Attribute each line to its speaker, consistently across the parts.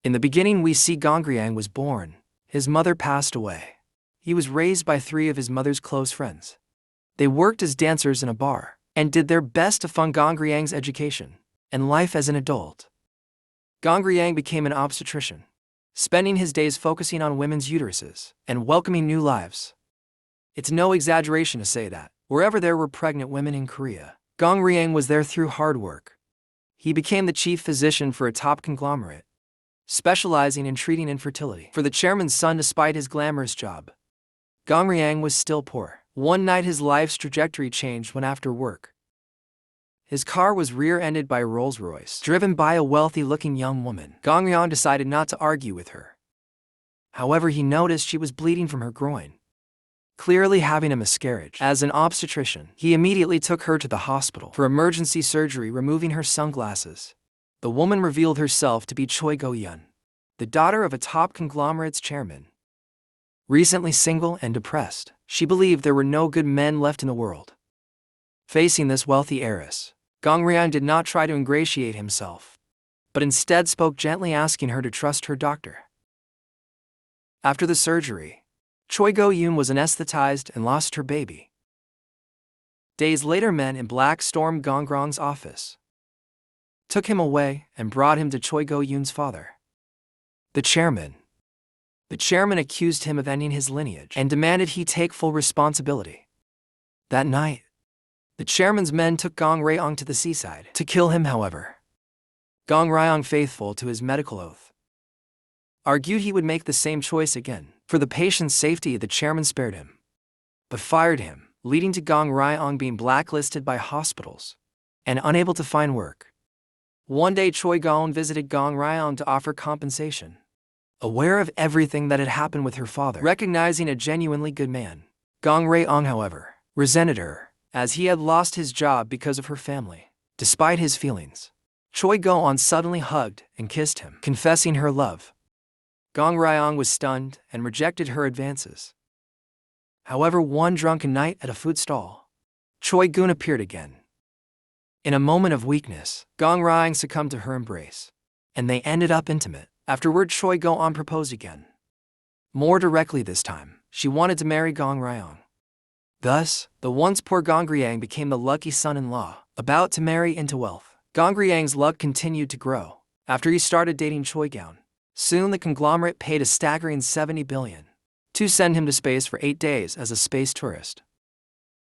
Speaker 1: In the beginning we see Gong Ryang was born. His mother passed away. He was raised by 3 of his mother's close friends. They worked as dancers in a bar and did their best to fund Gong Ryang's education and life as an adult. Gong Ryang became an obstetrician, spending his days focusing on women's uteruses and welcoming new lives. It's no exaggeration to say that, wherever there were pregnant women in Korea, Gong Ryang was there through hard work. He became the chief physician for a top conglomerate, specializing in treating infertility for the chairman's son despite his glamorous job. Gong Ryang was still poor. One night his life's trajectory changed when after work. His car was rear-ended by a Rolls-Royce, driven by a wealthy-looking young woman. Gong Ryang decided not to argue with her. However, he noticed she was bleeding from her groin, clearly having a miscarriage. As an obstetrician, he immediately took her to the hospital for emergency surgery, removing her sunglasses. The woman revealed herself to be Choi Go-yeon, the daughter of a top conglomerate's chairman. Recently single and depressed, she believed there were no good men left in the world. Facing this wealthy heiress, Gong Ryang did not try to ingratiate himself, but instead spoke gently, asking her to trust her doctor. After the surgery, Choi Go-yeon was anesthetized and lost her baby. Days later, men in black stormed Gong Ryang's office, took him away, and brought him to Choi Go-yeon's father, the chairman. The chairman accused him of ending his lineage and demanded he take full responsibility. That night, the chairman's men took Gong Ryang to the seaside to kill him. However, Gong Ryang, faithful to his medical oath, argued he would make the same choice again. For the patient's safety, the chairman spared him, but fired him, leading to Gong Ryang being blacklisted by hospitals and unable to find work. One day, Choi Go-yeon visited Gong Ryang to offer compensation. Aware of everything that had happened with her father, recognizing a genuinely good man, Gong Ryang, however, resented her, as he had lost his job because of her family. Despite his feelings, Choi Go-yeon suddenly hugged and kissed him, confessing her love. Gong Ryang was stunned and rejected her advances. However, one drunken night at a food stall, Choi Go-yeon appeared again. In a moment of weakness, Gong Ryang succumbed to her embrace, and they ended up intimate. Afterward, Choi Go-yeon proposed again. More directly this time, she wanted to marry Gong Ryang. Thus, the once poor Gong Ryang became the lucky son-in-law, about to marry into wealth. Gong Ryang's luck continued to grow after he started dating Choi Go-yeon. Soon the conglomerate paid a staggering $70 billion to send him to space for 8 days as a space tourist.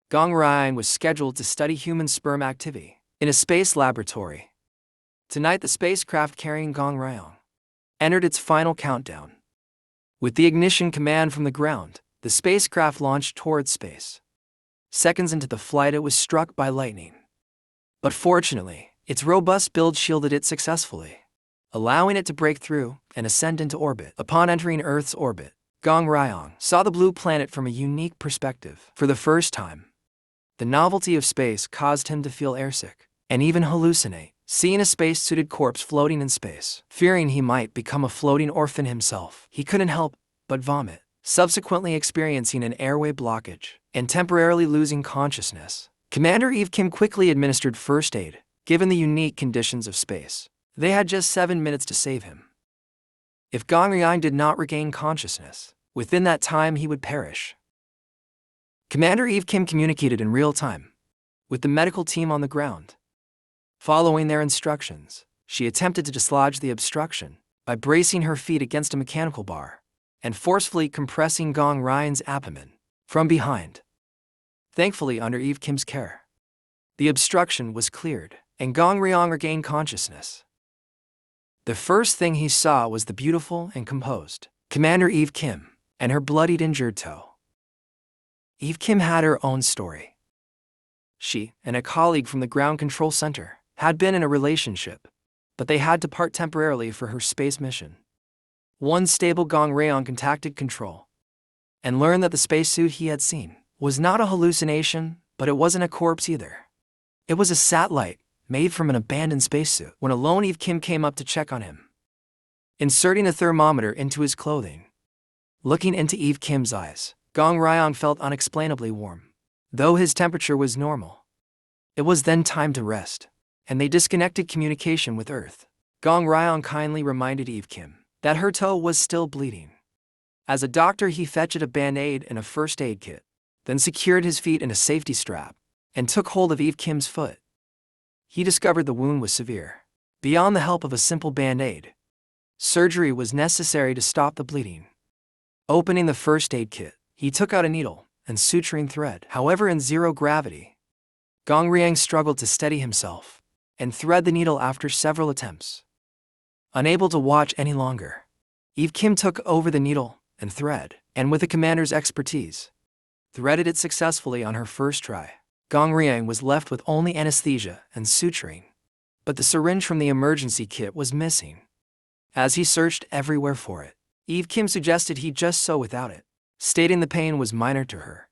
Speaker 1: Gong Ryang was scheduled to study human sperm activity in a space laboratory. Tonight, the spacecraft carrying Gong Ryang entered its final countdown. With the ignition command from the ground, the spacecraft launched towards space. Seconds into the flight, it was struck by lightning. But fortunately, its robust build shielded it successfully, allowing it to break through and ascend into orbit. Upon entering Earth's orbit, Gong Ryang saw the blue planet from a unique perspective. For the first time, the novelty of space caused him to feel airsick and even hallucinate, seeing a space-suited corpse floating in space. Fearing he might become a floating orphan himself, he couldn't help but vomit, subsequently experiencing an airway blockage and temporarily losing consciousness. Commander Eve Kim quickly administered first aid. Given the unique conditions of space, they had just 7 minutes to save him. If Gong Ryang did not regain consciousness, within that time he would perish. Commander Eve Kim communicated in real time with the medical team on the ground. Following their instructions, she attempted to dislodge the obstruction by bracing her feet against a mechanical bar and forcefully compressing Gong Ryang's abdomen from behind. Thankfully, under Eve Kim's care, the obstruction was cleared and Gong Ryang regained consciousness. The first thing he saw was the beautiful and composed Commander Eve Kim and her bloodied injured toe. Eve Kim had her own story. She and a colleague from the ground control center had been in a relationship, but they had to part temporarily for her space mission. One stable Gong Ryang contacted control and learned that the spacesuit he had seen was not a hallucination, but it wasn't a corpse either. It was a satellite made from an abandoned spacesuit. When alone, Eve Kim came up to check on him, inserting a thermometer into his clothing. Looking into Eve Kim's eyes, Gong Ryang felt unexplainably warm, though his temperature was normal. It was then time to rest, and they disconnected communication with Earth. Gong Ryong kindly reminded Eve Kim that her toe was still bleeding. As a doctor, he fetched a band-aid and a first aid kit, then secured his feet in a safety strap, and took hold of Eve Kim's foot. He discovered the wound was severe. Beyond the help of a simple band-aid, surgery was necessary to stop the bleeding. Opening the first aid kit, he took out a needle and suturing thread. However, in zero gravity, Gong Ryong struggled to steady himself and thread the needle after several attempts. Unable to watch any longer, Eve Kim took over the needle and thread, and with the commander's expertise, threaded it successfully on her first try. Gong Ryong was left with only anesthesia and suturing, but the syringe from the emergency kit was missing. As he searched everywhere for it, Eve Kim suggested he just sew without it, stating the pain was minor to her.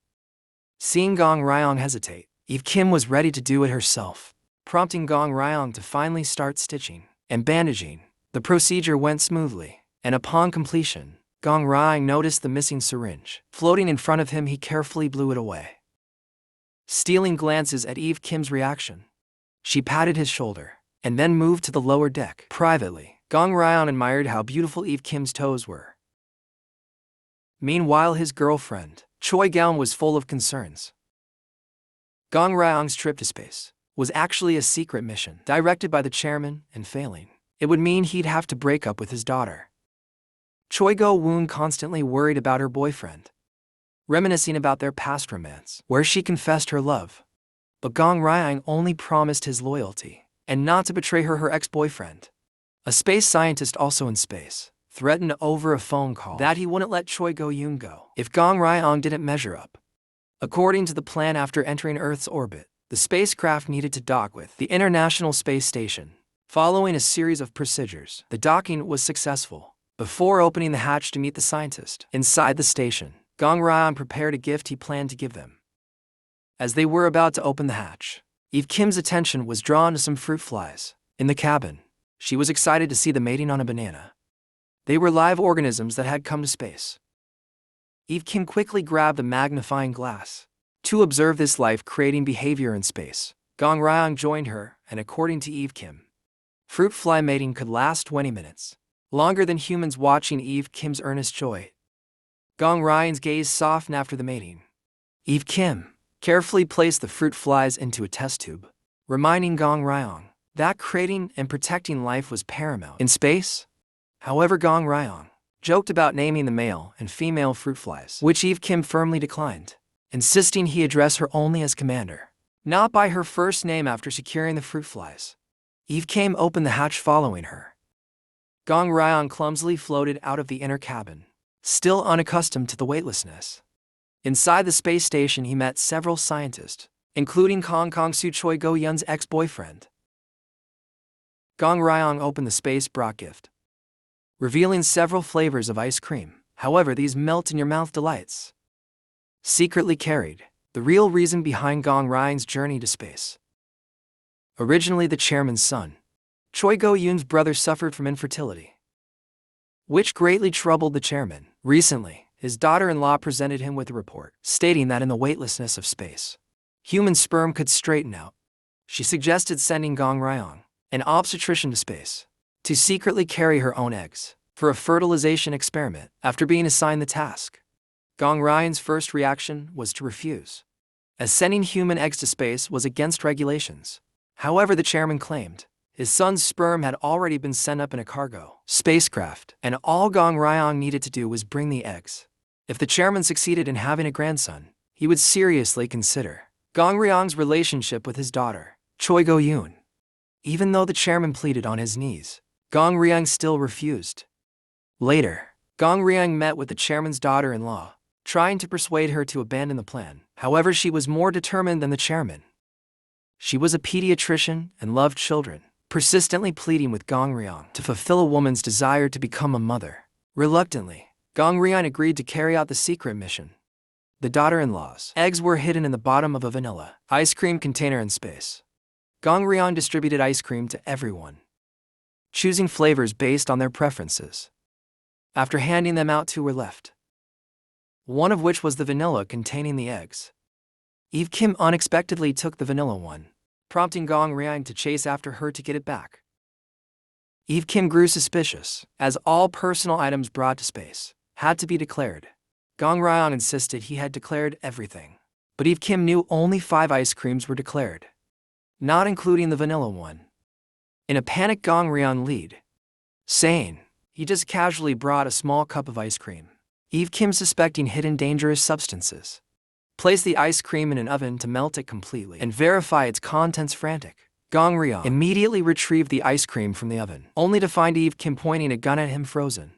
Speaker 1: Seeing Gong Ryong hesitate, Eve Kim was ready to do it herself, prompting Gong Ryong to finally start stitching and bandaging. The procedure went smoothly, and upon completion, Gong Ryong noticed the missing syringe. Floating in front of him, he carefully blew it away. Stealing glances at Eve Kim's reaction, she patted his shoulder and then moved to the lower deck. Privately, Gong Ryong admired how beautiful Eve Kim's toes were. Meanwhile, his girlfriend, Choi Gaon, was full of concerns. Gong Ryong's trip to space was actually a secret mission directed by the chairman, and failing, it would mean he'd have to break up with his daughter. Choi Go-woon constantly worried about her boyfriend, reminiscing about their past romance, where she confessed her love. But Gong Ryong only promised his loyalty and not to betray her ex-boyfriend. A space scientist also in space threatened over a phone call that he wouldn't let Choi Go-yoon go if Gong Ryong didn't measure up. According to the plan, after entering Earth's orbit, the spacecraft needed to dock with the International Space Station. Following a series of procedures, the docking was successful. Before opening the hatch to meet the scientist inside the station, Gong Ryong prepared a gift he planned to give them. As they were about to open the hatch, Eve Kim's attention was drawn to some fruit flies in the cabin. She was excited to see the mating on a banana. They were live organisms that had come to space. Eve Kim quickly grabbed the magnifying glass to observe this life-creating behavior in space. Gong Ryong joined her, and according to Eve Kim, fruit fly mating could last 20 minutes, longer than humans. Watching Eve Kim's earnest joy, Gong Ryong's gaze softened after the mating. Eve Kim carefully placed the fruit flies into a test tube, reminding Gong Ryong that creating and protecting life was paramount in space. However, Gong Ryong joked about naming the male and female fruit flies, which Eve Kim firmly declined, insisting he address her only as commander, not by her first name. After securing the fruit flies, Eve Kim opened the hatch following her. Gong Ryong clumsily floated out of the inner cabin, still unaccustomed to the weightlessness. Inside the space station, he met several scientists, including Kong-Soo Choi Go-yoon's ex-boyfriend. Gong Ryong opened the space-brought gift, revealing several flavors of ice cream. However, these melt-in-your-mouth delights secretly carried the real reason behind Gong Ryong's journey to space. Originally the chairman's son, Choi Go-yoon's brother suffered from infertility, which greatly troubled the chairman. Recently, his daughter-in-law presented him with a report stating that in the weightlessness of space, human sperm could straighten out. She suggested sending Gong Ryong, an obstetrician, to space to secretly carry her own eggs for a fertilization experiment. After being assigned the task, Gong Ryong's first reaction was to refuse, as sending human eggs to space was against regulations. However, the chairman claimed his son's sperm had already been sent up in a cargo spacecraft, and all Gong Ryong needed to do was bring the eggs. If the chairman succeeded in having a grandson, he would seriously consider Gong Ryong's relationship with his daughter, Choi Go-yoon. Even though the chairman pleaded on his knees, Gong Ryong still refused. Later, Gong Ryong met with the chairman's daughter-in-law, trying to persuade her to abandon the plan. However, she was more determined than the chairman. She was a pediatrician and loved children, persistently pleading with Gong Ryong to fulfill a woman's desire to become a mother. Reluctantly, Gong Ryong agreed to carry out the secret mission. The daughter-in-law's eggs were hidden in the bottom of a vanilla ice cream container in space. Gong Ryong distributed ice cream to everyone, choosing flavors based on their preferences. After handing them out, two were left, one of which was the vanilla containing the eggs. Eve Kim unexpectedly took the vanilla one, prompting Gong Ryong to chase after her to get it back. Eve Kim grew suspicious, as all personal items brought to space had to be declared. Gong Ryong insisted he had declared everything. But Eve Kim knew only 5 ice creams were declared, not including the vanilla one. In a panic, Gong Ryong lied, saying he just casually brought a small cup of ice cream. Eve Kim, suspecting hidden dangerous substances, placed the ice cream in an oven to melt it completely and verify its contents. Frantic, Gong Ryong immediately retrieved the ice cream from the oven, only to find Eve Kim pointing a gun at him frozen.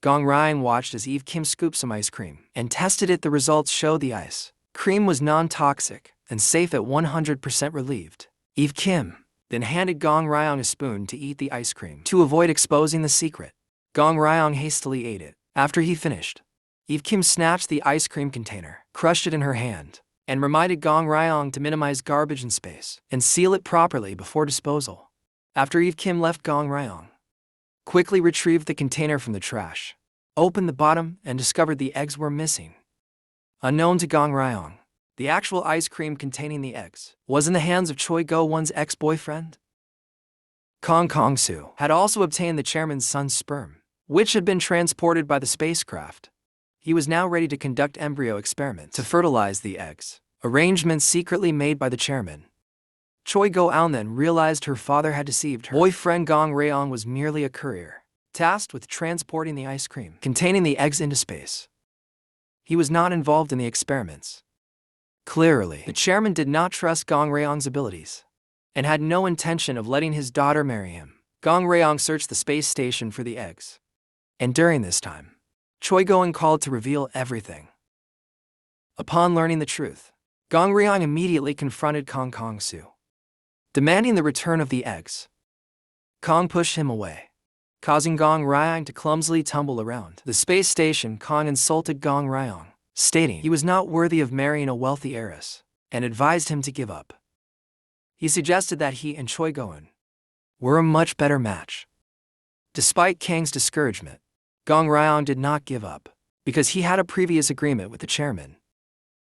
Speaker 1: Gong Ryong watched as Eve Kim scooped some ice cream and tested it. The results showed the ice cream was non-toxic and safe at 100%. Relieved, Eve Kim then handed Gong Ryong a spoon to eat the ice cream to avoid exposing the secret. Gong Ryong hastily ate it. After he finished, Eve Kim snatched the ice cream container, crushed it in her hand, and reminded Gong Ryong to minimize garbage in space and seal it properly before disposal. After Eve Kim left, Gong Ryong quickly retrieved the container from the trash, opened the bottom, and discovered the eggs were missing. Unknown to Gong Ryong, the actual ice cream containing the eggs was in the hands of Choi Go-won's ex-boyfriend. Kong Kong-soo had also obtained the chairman's son's sperm, which had been transported by the spacecraft. He was now ready to conduct embryo experiments to fertilize the eggs, arrangements secretly made by the chairman. Choi Go-eun then realized her father had deceived her. Boyfriend Gong Ryong was merely a courier, tasked with transporting the ice cream containing the eggs into space. He was not involved in the experiments. Clearly, the chairman did not trust Gong Ryong's abilities and had no intention of letting his daughter marry him. Gong Ryong searched the space station for the eggs, and during this time, Choi Go-eun called to reveal everything. Upon learning the truth, Gong Ryong immediately confronted Kong Kong-soo, demanding the return of the eggs. Kong pushed him away, causing Gong Ryong to clumsily tumble around the space station. Kong insulted Gong Ryong, stating he was not worthy of marrying a wealthy heiress, and advised him to give up. He suggested that he and Choi Go-eun were a much better match. Despite Kang's discouragement, Gong Ryong did not give up, because he had a previous agreement with the chairman.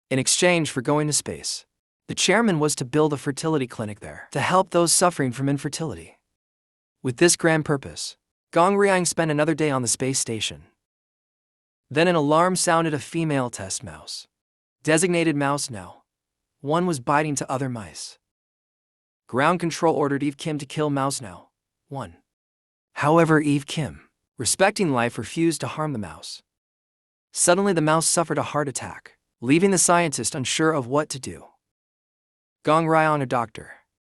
Speaker 1: In exchange for going to space, the chairman was to build a fertility clinic there to help those suffering from infertility. With this grand purpose, Gong Ryong spent another day on the space station. Then an alarm sounded. A female test mouse, designated Mouse No. 1, was biting to other mice. Ground control ordered Eve Kim to kill Mouse No. 1. However, Eve Kim, respecting life, refused to harm the mouse. Suddenly, the mouse suffered a heart attack, leaving the scientist unsure of what to do. Gong Ryong, a doctor,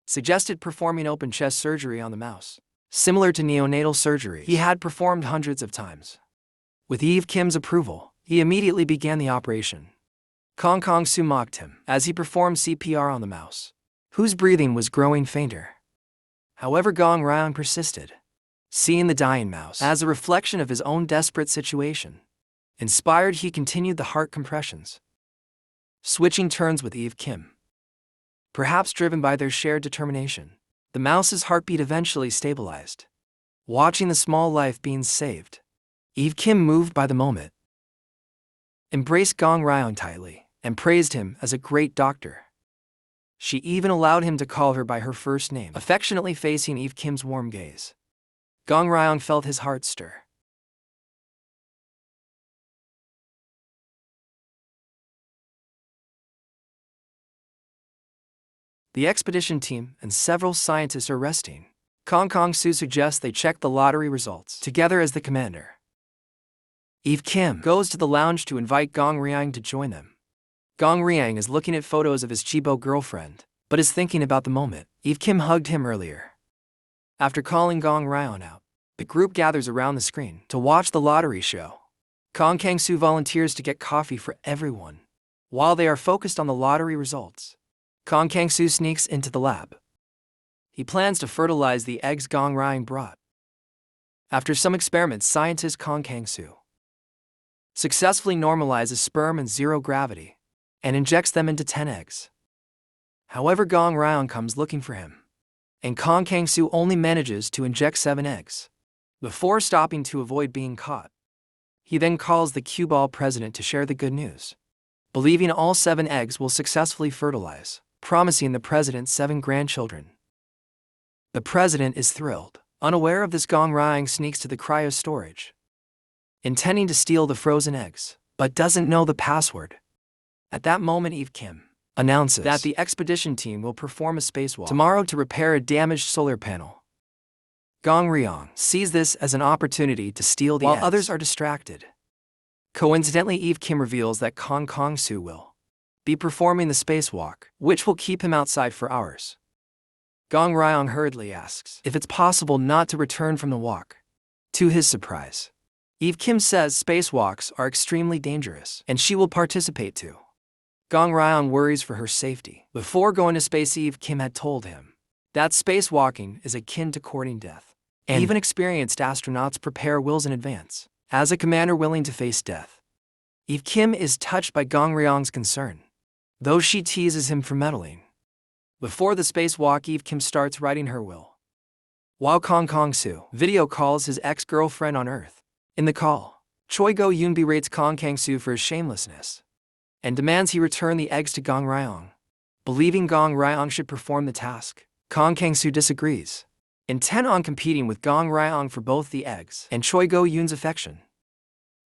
Speaker 1: suggested performing open chest surgery on the mouse, similar to neonatal surgery he had performed hundreds of times. With Eve Kim's approval, he immediately began the operation. Kong Kong-soo mocked him as he performed CPR on the mouse, whose breathing was growing fainter. However, Gong Ryong persisted, seeing the dying mouse as a reflection of his own desperate situation. Inspired, he continued the heart compressions, switching turns with Eve Kim. Perhaps driven by their shared determination, the mouse's heartbeat eventually stabilized. Watching the small life being saved, Eve Kim, moved by the moment, embraced Gong Ryong tightly and praised him as a great doctor. She even allowed him to call her by her first name, affectionately facing Eve Kim's warm gaze. Gong Ryong felt his heart stir. The expedition team and several scientists are resting. Kong Kong-soo suggests they check the lottery results together as the commander. Eve Kim goes to the lounge to invite Gong Ryong to join them. Gong Ryong is looking at photos of his Chibo girlfriend, but is thinking about the moment Eve Kim hugged him earlier. After calling Gong Ryong out, the group gathers around the screen to watch the lottery show. Kong Kang-soo volunteers to get coffee for everyone. While they are focused on the lottery results, Kong Kang-soo sneaks into the lab. He plans to fertilize the eggs Gong Ryong brought. After some experiments, scientist Kong Kang-soo successfully normalizes sperm in zero gravity and injects them into 10 eggs. However, Gong Ryong comes looking for him, and Kong Kang-soo only manages to inject 7 eggs before stopping to avoid being caught. He then calls the cue ball president to share the good news, believing all 7 eggs will successfully fertilize, promising the president 7 grandchildren. The president is thrilled, Unaware of this, Gong Ryang sneaks to the cryo storage, intending to steal the frozen eggs, but doesn't know the password. At that moment, Eve Kim announces that the expedition team will perform a spacewalk tomorrow to repair a damaged solar panel. Gong Ryang sees this as an opportunity to steal the eggs while others are distracted. Coincidentally, Eve Kim reveals that Kong Kong-soo will be performing the spacewalk, which will keep him outside for hours. Gong Ryang hurriedly asks if it's possible not to return from the walk. To his surprise, Eve Kim says spacewalks are extremely dangerous and she will participate too. Gong Ryang worries for her safety. Before going to space, Eve Kim had told him that spacewalking is akin to courting death, and even experienced astronauts prepare wills in advance. As a commander willing to face death, Eve Kim is touched by Gong Ryang's concern, though she teases him for meddling. Before the spacewalk, Eve Kim starts writing her will, while Kong Kong-soo video calls his ex-girlfriend on Earth. In the call, Choi Go-yoon berates Kong Kang-soo for his shamelessness and demands he return the eggs to Gong Ryang. Believing Gong Ryang should perform the task, Kong Kang-soo disagrees, intent on competing with Gong Ryang for both the eggs and Choi Go-yoon's affection.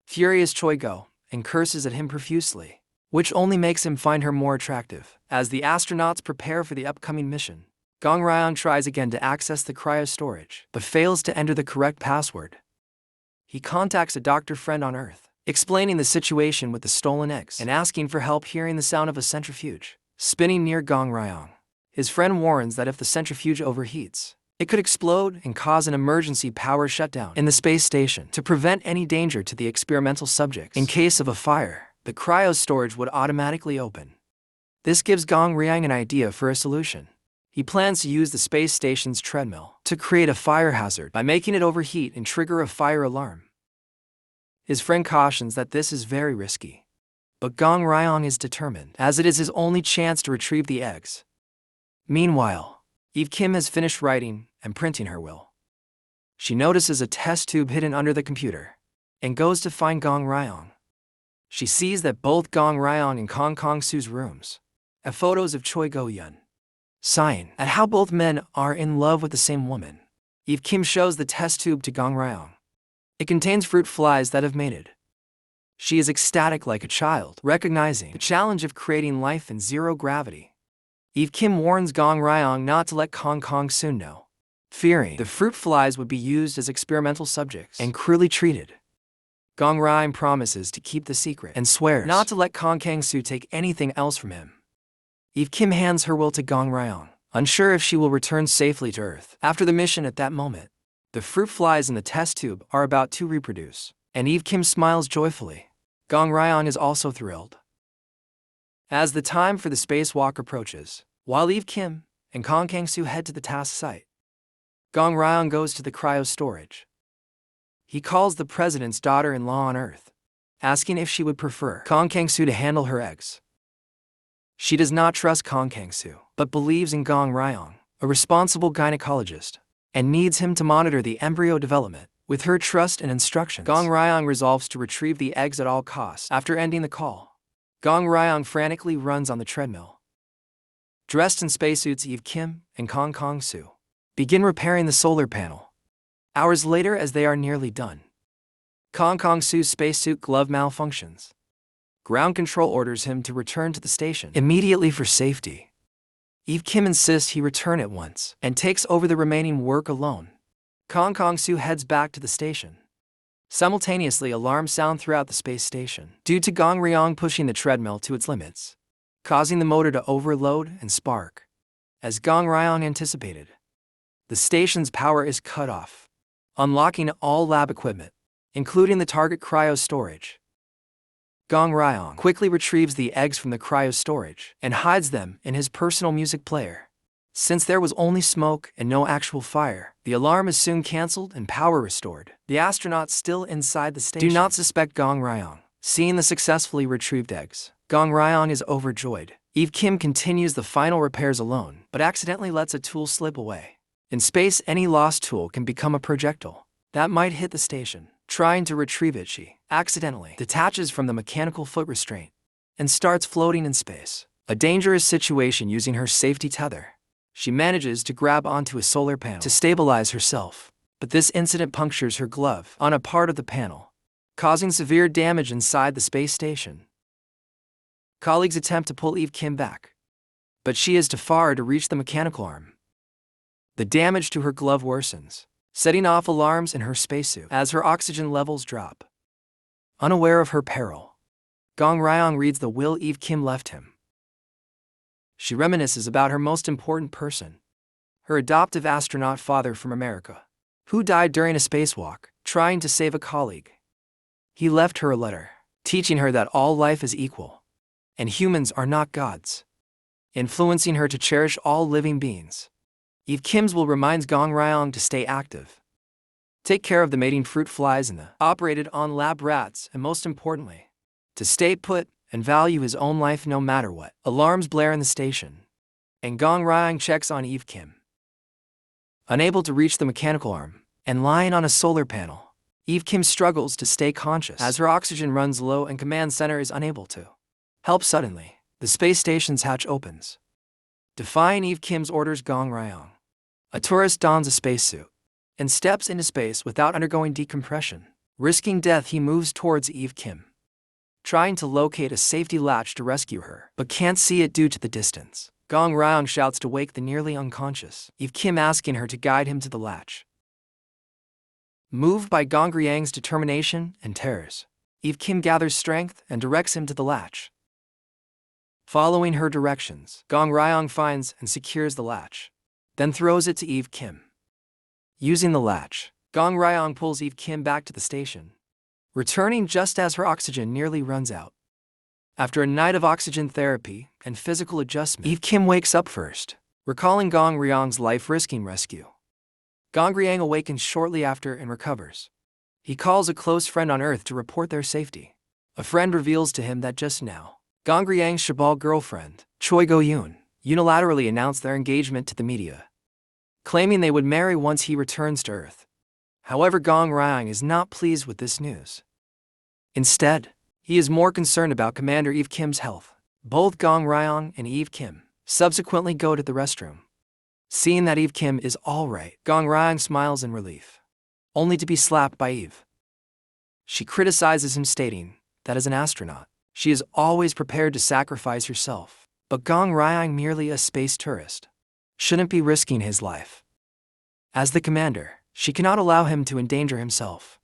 Speaker 1: Furious, Choi Go and curses at him profusely, which only makes him find her more attractive. As the astronauts prepare for the upcoming mission, Gong Ryang tries again to access the cryo storage, but fails to enter the correct password. He contacts a doctor friend on Earth, explaining the situation with the stolen eggs and asking for help. Hearing the sound of a centrifuge spinning near Gong Ryang, his friend warns that if the centrifuge overheats, it could explode and cause an emergency power shutdown in the space station. To prevent any danger to the experimental subjects, in case of a fire, the cryo storage would automatically open. This gives Gong Ryang an idea for a solution. He plans to use the space station's treadmill to create a fire hazard by making it overheat and trigger a fire alarm. His friend cautions that this is very risky, but Gong Ryang is determined, as it is his only chance to retrieve the eggs. Meanwhile, Eve Kim has finished writing and printing her will. She notices a test tube hidden under the computer and goes to find Gong Ryang. She sees that both Gong Ryang and Kong Kong-soo's rooms have photos of Choi Go-yoon. Sighing at how both men are in love with the same woman, Eve Kim shows the test tube to Gong Ryang. It contains fruit flies that have mated. She is ecstatic like a child, recognizing the challenge of creating life in zero gravity. Eve Kim warns Gong Ryang not to let Kong Kong-soo know, fearing the fruit flies would be used as experimental subjects and cruelly treated. Gong Ryang promises to keep the secret and swears not to let Kong Kang-soo take anything else from him. Eve Kim hands her will to Gong Ryang, unsure if she will return safely to Earth after the mission. At that moment, the fruit flies in the test tube are about to reproduce, and Eve Kim smiles joyfully. Gong Ryang is also thrilled. As the time for the spacewalk approaches, while Eve Kim and Kong Kang-soo head to the task site, Gong Ryang goes to the cryo storage. He calls the president's daughter-in-law on Earth, asking if she would prefer Kong Kang-soo to handle her eggs. She does not trust Kong Kang-soo, but believes in Gong Ryang, a responsible gynecologist, and needs him to monitor the embryo development. With her trust and instructions, Gong Ryang resolves to retrieve the eggs at all costs. After ending the call, Gong Ryang frantically runs on the treadmill. Dressed in spacesuits, Eve Kim and Kong Kong-soo begin repairing the solar panel. Hours later, as they are nearly done, Kong Kong-soo's spacesuit glove malfunctions. Ground control orders him to return to the station immediately for safety. Eve Kim insists he return at once and takes over the remaining work alone. Kong Kong-soo heads back to the station. Simultaneously, alarms sound throughout the space station due to Gong Ryang pushing the treadmill to its limits, causing the motor to overload and spark. As Gong Ryang anticipated, the station's power is cut off, unlocking all lab equipment, including the target cryo storage. Gong Ryang quickly retrieves the eggs from the cryo storage and hides them in his personal music player. Since there was only smoke and no actual fire, the alarm is soon cancelled and power restored. The astronauts still inside the station do not suspect Gong Ryang. Seeing the successfully retrieved eggs, Gong Ryang is overjoyed. Eve Kim continues the final repairs alone, but accidentally lets a tool slip away. In space, any lost tool can become a projectile that might hit the station. Trying to retrieve it, she accidentally detaches from the mechanical foot restraint and starts floating in space. A dangerous situation. Using her safety tether, she manages to grab onto a solar panel to stabilize herself. But this incident punctures her glove on a part of the panel, causing severe damage inside the space station. Colleagues attempt to pull Eve Kim back, but she is too far to reach the mechanical arm. The damage to her glove worsens, setting off alarms in her spacesuit as her oxygen levels drop. Unaware of her peril, Gong Ryong reads the will Eve Kim left him. She reminisces about her most important person, her adoptive astronaut father from America, who died during a spacewalk, trying to save a colleague. He left her a letter, teaching her that all life is equal, and humans are not gods, influencing her to cherish all living beings. Eve Kim's will reminds Gong Ryong to stay active, take care of the mating fruit flies in the operated on lab rats, and most importantly, to stay put and value his own life no matter what. Alarms blare in the station, and Gong Ryong checks on Eve Kim. Unable to reach the mechanical arm, and lying on a solar panel, Eve Kim struggles to stay conscious as her oxygen runs low and command center is unable to help. Suddenly, the space station's hatch opens. Defying Eve Kim's orders, Gong Ryong, a tourist, dons a spacesuit and steps into space without undergoing decompression. Risking death, he moves towards Eve Kim, trying to locate a safety latch to rescue her, but can't see it due to the distance. Gong Ryong shouts to wake the nearly unconscious Eve Kim, asking her to guide him to the latch. Moved by Gong Ryong's determination and terrors, Eve Kim gathers strength and directs him to the latch. Following her directions, Gong Ryong finds and secures the latch, then throws it to Eve Kim. Using the latch, Gong Ryong pulls Eve Kim back to the station, returning just as her oxygen nearly runs out. After a night of oxygen therapy and physical adjustment, Eve Kim wakes up first, recalling Gong Ryong's life-risking rescue. Gong Ryong awakens shortly after and recovers. He calls a close friend on Earth to report their safety. A friend reveals to him that just now, Gong Ryong's Shabal girlfriend, Choi Go-yoon, unilaterally announced their engagement to the media, claiming they would marry once he returns to Earth. However, Gong Ryong is not pleased with this news. Instead, he is more concerned about Commander Eve Kim's health. Both Gong Ryong and Eve Kim subsequently go to the restroom. Seeing that Eve Kim is all right, Gong Ryong smiles in relief, only to be slapped by Eve. She criticizes him, stating that as an astronaut, she is always prepared to sacrifice herself, but Gong Ryong, merely a space tourist, shouldn't be risking his life. As the commander, she cannot allow him to endanger himself.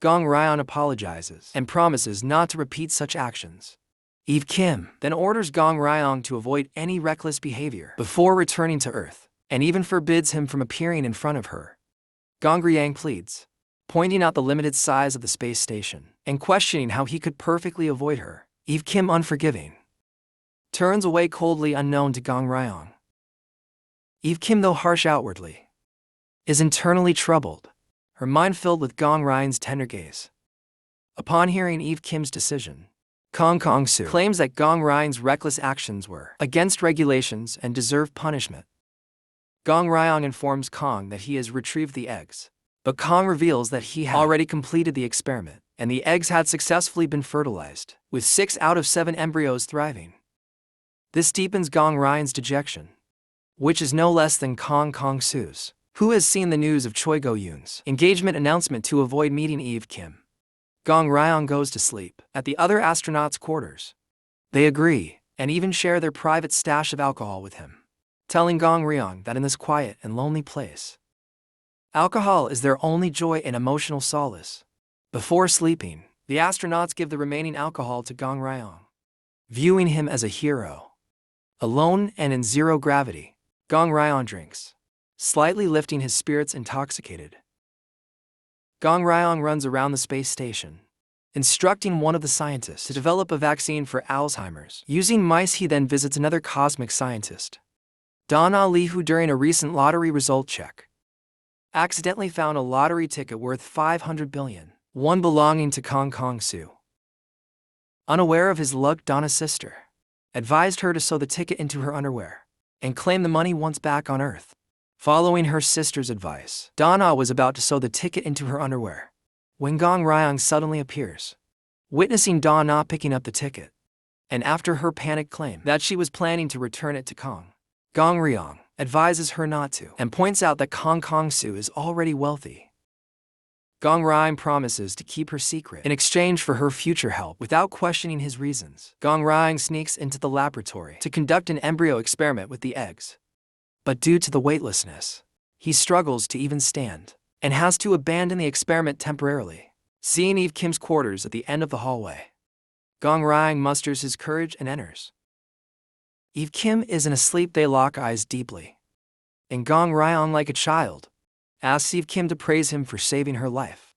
Speaker 1: Gong Ryong apologizes and promises not to repeat such actions. Eve Kim then orders Gong Ryong to avoid any reckless behavior before returning to Earth, and even forbids him from appearing in front of her. Gong Ryong pleads, pointing out the limited size of the space station and questioning how he could perfectly avoid her. Eve Kim, unforgiving, turns away coldly, unknown to Gong Ryong. Eve Kim, though harsh outwardly, is internally troubled, her mind filled with Gong Ryong's tender gaze. Upon hearing Eve Kim's decision, Kong Kong-soo claims that Gong Ryong's reckless actions were against regulations and deserved punishment. Gong Ryong informs Kong that he has retrieved the eggs, but Kong reveals that he had already completed the experiment, and the eggs had successfully been fertilized, with 6 out of 7 embryos thriving. This deepens Gong Ryong's dejection, which is no less than Kong Kong-soo's, who has seen the news of Choi Go-yoon's engagement announcement to avoid meeting Eve Kim. Gong Ryong goes to sleep at the other astronauts' quarters. They agree, and even share their private stash of alcohol with him, telling Gong Ryong that in this quiet and lonely place, alcohol is their only joy and emotional solace. Before sleeping, the astronauts give the remaining alcohol to Gong Ryong, viewing him as a hero. Alone and in zero gravity, Gong Ryong drinks, slightly lifting his spirits. Intoxicated, Gong Ryong runs around the space station, instructing one of the scientists to develop a vaccine for Alzheimer's. Using mice, he then visits another cosmic scientist, Don Ali, who during a recent lottery result check, accidentally found a lottery ticket worth 500 billion, one belonging to Kong Kong-soo. Unaware of his luck, Donna's sister advised her to sew the ticket into her underwear and claim the money once back on Earth. Following her sister's advice, Donna was about to sew the ticket into her underwear when Gong Ryong suddenly appears, witnessing Donna picking up the ticket, and after her panic claim that she was planning to return it to Kong, Gong Ryong advises her not to, and points out that Kong Kong-soo is already wealthy. Gong Ryan promises to keep her secret in exchange for her future help without questioning his reasons. Gong Ryan sneaks into the laboratory to conduct an embryo experiment with the eggs. But due to the weightlessness, he struggles to even stand and has to abandon the experiment temporarily. Seeing Eve Kim's quarters at the end of the hallway, Gong Ryan musters his courage and enters. Eve Kim isn't asleep. They lock eyes deeply, and Gong Ryan, like a child, asks Eve Kim to praise him for saving her life.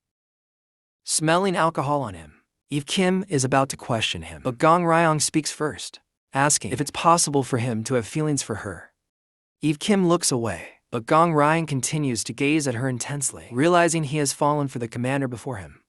Speaker 1: Smelling alcohol on him, Eve Kim is about to question him, but Gong Ryan speaks first, asking if it's possible for him to have feelings for her. Eve Kim looks away, but Gong Ryan continues to gaze at her intensely, realizing he has fallen for the commander before him.